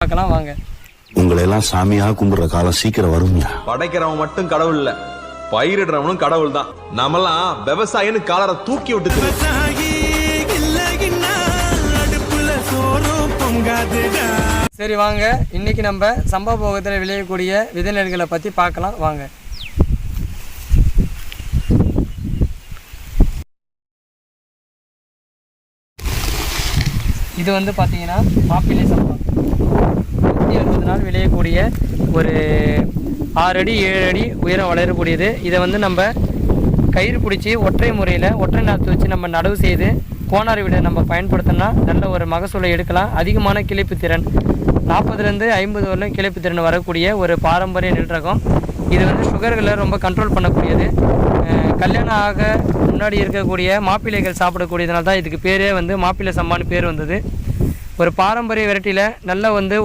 பார்க்கலாம் வாங்க. உங்களை எல்லாம் சாமியா கும்பிடுற காலம் சீக்கிரம் வரும்யா. படைக்கிறவன் மட்டும் கடவுள் இல்ல, பயிரிடுறவனும் கடவுள் தான். நம்மெல்லாம் விவசாயின்னு காலரை தூக்கி விட்டு சரி வாங்க, இன்னைக்கு நம்ம சம்பா போகத்தில் விளையக்கூடிய விதை நெல்களை பற்றி பார்க்கலாம் வாங்க. இது வந்து பார்த்தீங்கன்னா மாப்பிள்ளை சம்பா 160 நாள் விளையக்கூடிய ஒரு 6 அடி 7 அடி உயரம் வளரக்கூடியது. இதை வந்து நம்ம கயிறு பிடிச்சி ஒற்றை முறையில் ஒற்றை நாற்று வச்சு நம்ம நடவு செய்து கோனாரி விட நம்ம பயன்படுத்தினா நல்ல ஒரு மகசூலை எடுக்கலாம். அதிகமான கிளைப்பு திறன் 40லேருந்து 50 வரலும் கிளைப்பு திறன் வரக்கூடிய ஒரு பாரம்பரிய நெல் ரகம். இது வந்து சுகர்களை ரொம்ப கண்ட்ரோல் பண்ணக்கூடியது. கல்யாணம் ஆக முன்னாடி இருக்கக்கூடிய மாப்பிள்ளைகள் சாப்பிடக்கூடியதுனால தான் இதுக்கு பேரே வந்து மாப்பிள்ளை சம்பான்னு பேர் வந்தது. ஒரு பாரம்பரிய வெரைட்டியில் நல்ல வந்து ஒரு